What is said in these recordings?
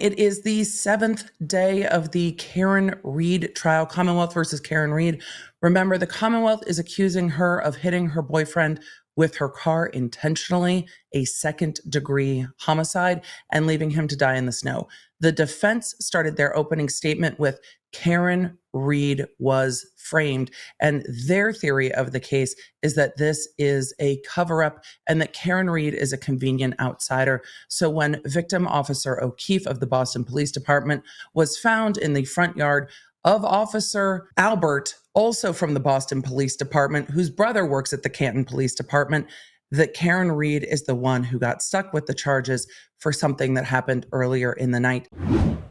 It is the 7th day of the Karen Read trial, Commonwealth versus Karen Read. Remember, the Commonwealth is accusing her of hitting her boyfriend with her car intentionally, a second-degree homicide, and leaving him to die in the snow. The defense started their opening statement with Karen Read was framed, and their theory of the case is that this is a cover-up and that Karen Read is a convenient outsider. So when victim officer O'Keefe of the Boston Police Department was found in the front yard of Officer Albert, also from the Boston Police Department, whose brother works at the Canton Police Department, that Karen Read is the one who got stuck with the charges for something that happened earlier in the night.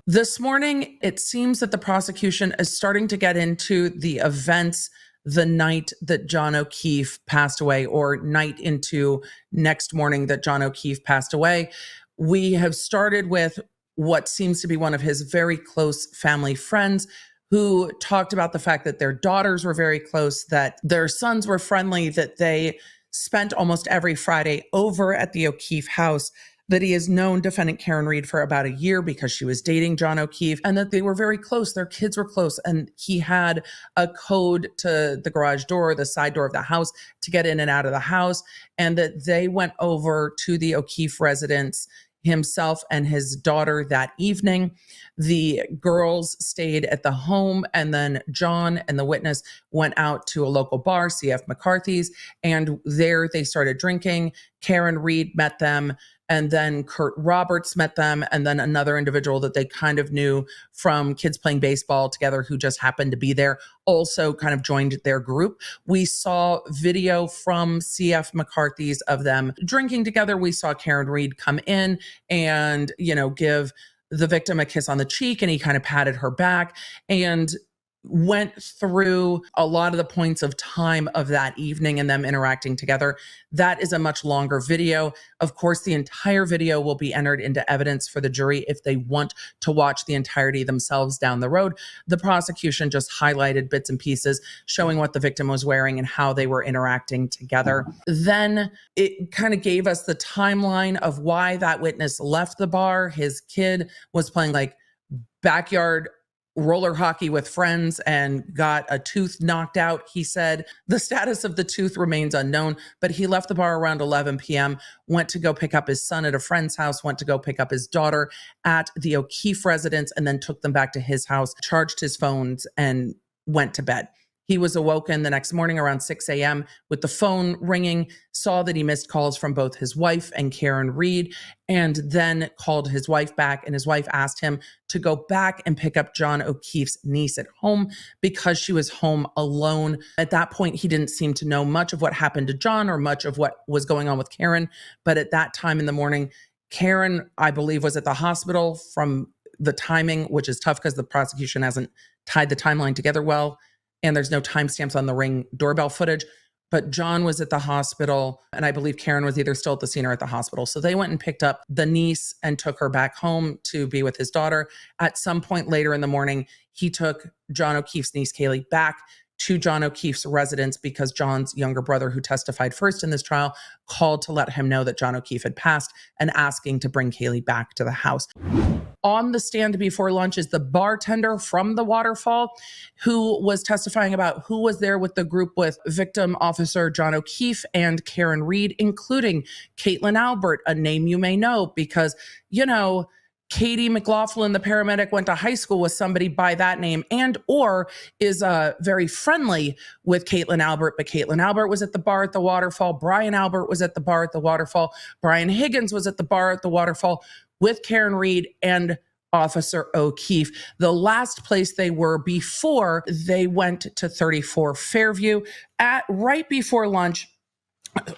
This morning, it seems that the prosecution is starting to get into the events the night that John O'Keefe passed away, or night into next morning that John O'Keefe passed away. We have started with what seems to be one of his very close family friends, who talked about the fact that their daughters were very close, that their sons were friendly, that they spent almost every Friday over at the O'Keefe house, that he has known defendant Karen Read for about a year because she was dating John O'Keefe, and that they were very close. Their kids were close, and he had a code to the garage door, the side door of the house, to get in and out of the house, and that they went over to the O'Keefe residence, himself and his daughter, that evening. The girls stayed at the home, and then John and the witness went out to a local bar, CF McCarthy's, and there they started drinking. Karen Read met them, and then Kurt Roberts met them, and then another individual that they kind of knew from kids playing baseball together who just happened to be there also kind of joined their group. We saw video from CF McCarthy's of them drinking together. We saw Karen Read come in and, give the victim a kiss on the cheek, and he kind of patted her back and went through a lot of the points of time of that evening and them interacting together. That is a much longer video. Of course, the entire video will be entered into evidence for the jury if they want to watch the entirety themselves down the road. The prosecution just highlighted bits and pieces showing what the victim was wearing and how they were interacting together. Then it kind of gave us the timeline of why that witness left the bar. His kid was playing like backyard roller hockey with friends and got a tooth knocked out. He said the status of the tooth remains unknown, but he left the bar around 11 p.m., went to go pick up his son at a friend's house, went to go pick up his daughter at the O'Keefe residence, and then took them back to his house, charged his phones, and went to bed. He was awoken the next morning around 6 a.m. with the phone ringing, saw that he missed calls from both his wife and Karen Read, and then called his wife back, and his wife asked him to go back and pick up John O'Keefe's niece at home because she was home alone. At that point, he didn't seem to know much of what happened to John or much of what was going on with Karen, but at that time in the morning, Karen, I believe, was at the hospital from the timing, which is tough because the prosecution hasn't tied the timeline together well, and there's no timestamps on the Ring doorbell footage. But John was at the hospital, and I believe Karen was either still at the scene or at the hospital. So they went and picked up the niece and took her back home to be with his daughter. At some point later in the morning, he took John O'Keefe's niece, Kaylee, back to John O'Keefe's residence because John's younger brother, who testified first in this trial, called to let him know that John O'Keefe had passed and asking to bring Kaylee back to the house. On the stand before lunch is the bartender from the Waterfall, who was testifying about who was there with the group with victim officer John O'Keefe and Karen Read, including Caitlin Albert, a name you may know because, Katie McLaughlin, the paramedic, went to high school with somebody by that name and or is very friendly with Caitlin Albert. But Caitlin Albert was at the bar at the Waterfall. Brian Albert was at the bar at the Waterfall. Brian Higgins was at the bar at the Waterfall with Karen Read and Officer O'Keefe. The last place they were before they went to 34 Fairview. Right before lunch,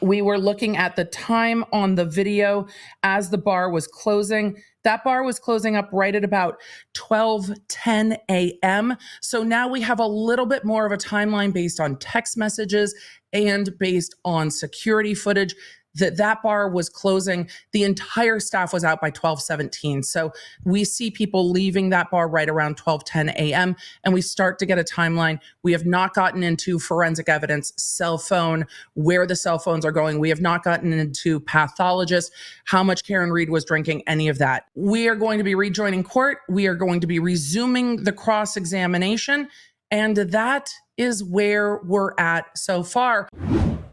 we were looking at the time on the video as the bar was closing. That bar was closing up right at about 12:10 a.m. So now we have a little bit more of a timeline based on text messages and based on security footage. that bar was closing. The entire staff was out by 12:17. So we see people leaving that bar right around 12:10 a.m. and we start to get a timeline. We have not gotten into forensic evidence, cell phone, where the cell phones are going. We have not gotten into pathologists, how much Karen Read was drinking, any of that. We are going to be rejoining court. We are going to be resuming the cross-examination. And that is where we're at so far.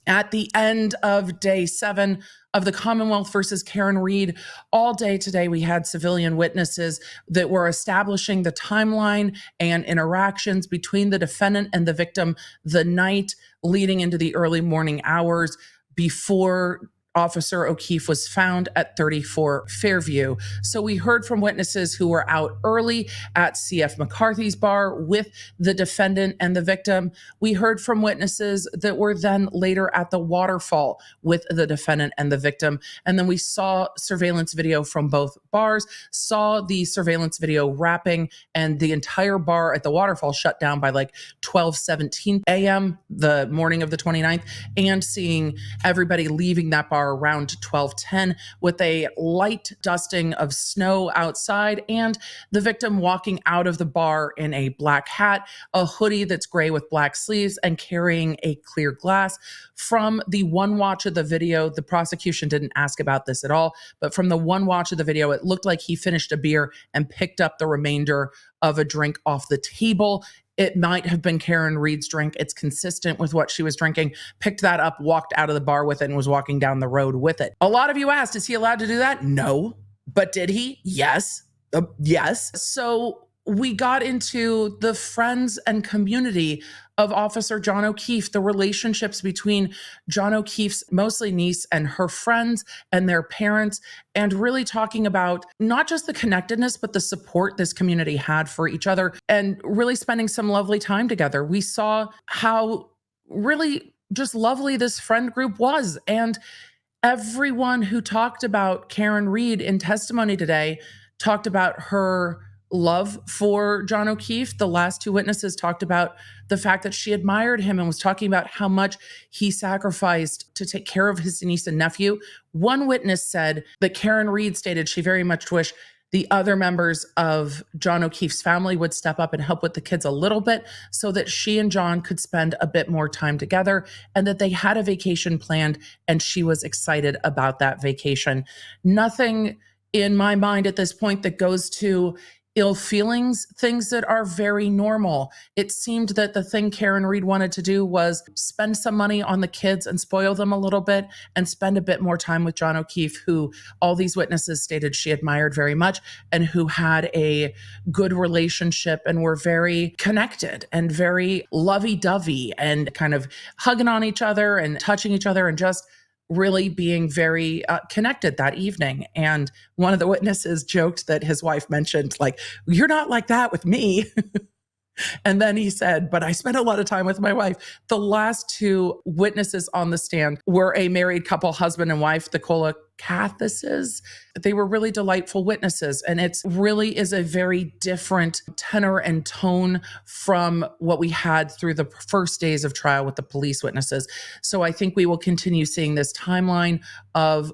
At the end of day 7 of the Commonwealth versus Karen Read, all day today, we had civilian witnesses that were establishing the timeline and interactions between the defendant and the victim the night leading into the early morning hours before Officer O'Keefe was found at 34 Fairview. So we heard from witnesses who were out early at C.F. McCarthy's bar with the defendant and the victim. We heard from witnesses that were then later at the waterfall with the defendant and the victim. And then we saw surveillance video from both bars, saw the surveillance video wrapping, and the entire bar at the waterfall shut down by like 12:17 a.m. the morning of the 29th, and seeing everybody leaving that bar around 12:10 with a light dusting of snow outside, and the victim walking out of the bar in a black hat, a hoodie that's gray with black sleeves, and carrying a clear glass. From the one watch of the video, the prosecution didn't ask about this at all, but from the one watch of the video, it looked like he finished a beer and picked up the remainder of a drink off the table. It might have been Karen Read's drink. It's consistent with what she was drinking. Picked that up, walked out of the bar with it, and was walking down the road with it. A lot of you asked, is he allowed to do that? No. But did he? Yes. Yes. So we got into the friends and community of Officer John O'Keefe, the relationships between John O'Keefe's mostly niece and her friends and their parents, and really talking about not just the connectedness, but the support this community had for each other, and really spending some lovely time together. We saw how really just lovely this friend group was. And everyone who talked about Karen Read in testimony today talked about her love for John O'Keefe. The last 2 witnesses talked about the fact that she admired him and was talking about how much he sacrificed to take care of his niece and nephew. One witness said that Karen Read stated she very much wished the other members of John O'Keefe's family would step up and help with the kids a little bit so that she and John could spend a bit more time together, and that they had a vacation planned and she was excited about that vacation. Nothing in my mind at this point that goes to ill feelings, things that are very normal. It seemed that the thing Karen Read wanted to do was spend some money on the kids and spoil them a little bit and spend a bit more time with John O'Keefe, who all these witnesses stated she admired very much and who had a good relationship and were very connected and very lovey-dovey and kind of hugging on each other and touching each other and just really being very connected that evening. And one of the witnesses joked that his wife mentioned, like, you're not like that with me. And then he said, but I spent a lot of time with my wife. The last 2 witnesses on the stand were a married couple, husband and wife, the Colacathises. They were really delightful witnesses. And it really is a very different tenor and tone from what we had through the first days of trial with the police witnesses. So I think we will continue seeing this timeline of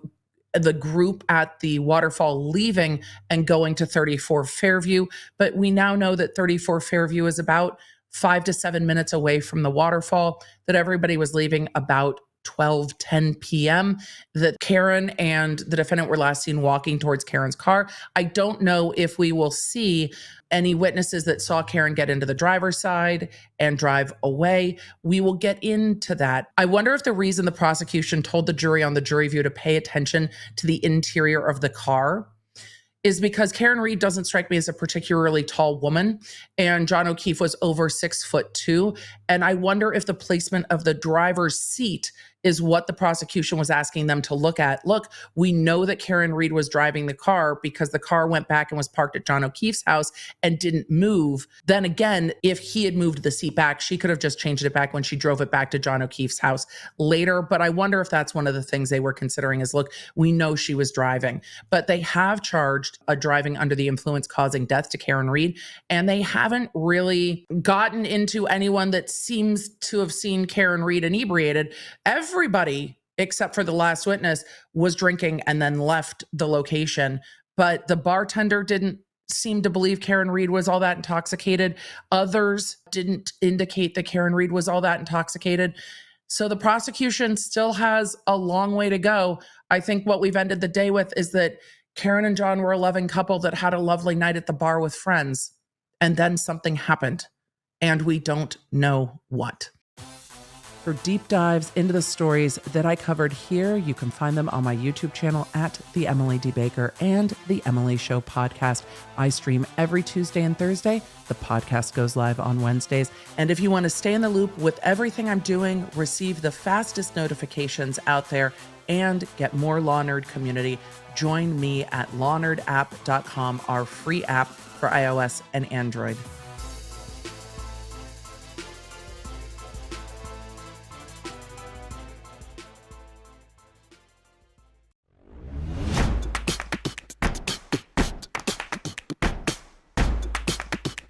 the group at the waterfall leaving and going to 34 Fairview. But we now know that 34 Fairview is about 5 to 7 minutes away from the waterfall, that everybody was leaving about 12:10 p.m., that Karen and the defendant were last seen walking towards Karen's car. I don't know if we will see any witnesses that saw Karen get into the driver's side and drive away. We will get into that. I wonder if the reason the prosecution told the jury on the jury view to pay attention to the interior of the car is because Karen Read doesn't strike me as a particularly tall woman, and John O'Keefe was over 6'2". And I wonder if the placement of the driver's seat is what the prosecution was asking them to look at. Look, we know that Karen Read was driving the car because the car went back and was parked at John O'Keefe's house and didn't move. Then again, if he had moved the seat back, she could have just changed it back when she drove it back to John O'Keefe's house later. But I wonder if that's one of the things they were considering is, look, we know she was driving. But they have charged a driving under the influence causing death to Karen Read, and they haven't really gotten into anyone that seems to have seen Karen Read inebriated. Everybody except for the last witness, was drinking and then left the location. But the bartender didn't seem to believe Karen Read was all that intoxicated. Others didn't indicate that Karen Read was all that intoxicated. So the prosecution still has a long way to go. I think what we've ended the day with is that Karen and John were a loving couple that had a lovely night at the bar with friends. And then something happened, and we don't know what. For deep dives into the stories that I covered here, you can find them on my YouTube channel at The Emily D. Baker and The Emily Show podcast. I stream every Tuesday and Thursday. The podcast goes live on Wednesdays. And if you want to stay in the loop with everything I'm doing, receive the fastest notifications out there, and get more Law Nerd community, join me at lawnerdapp.com, our free app for iOS and Android.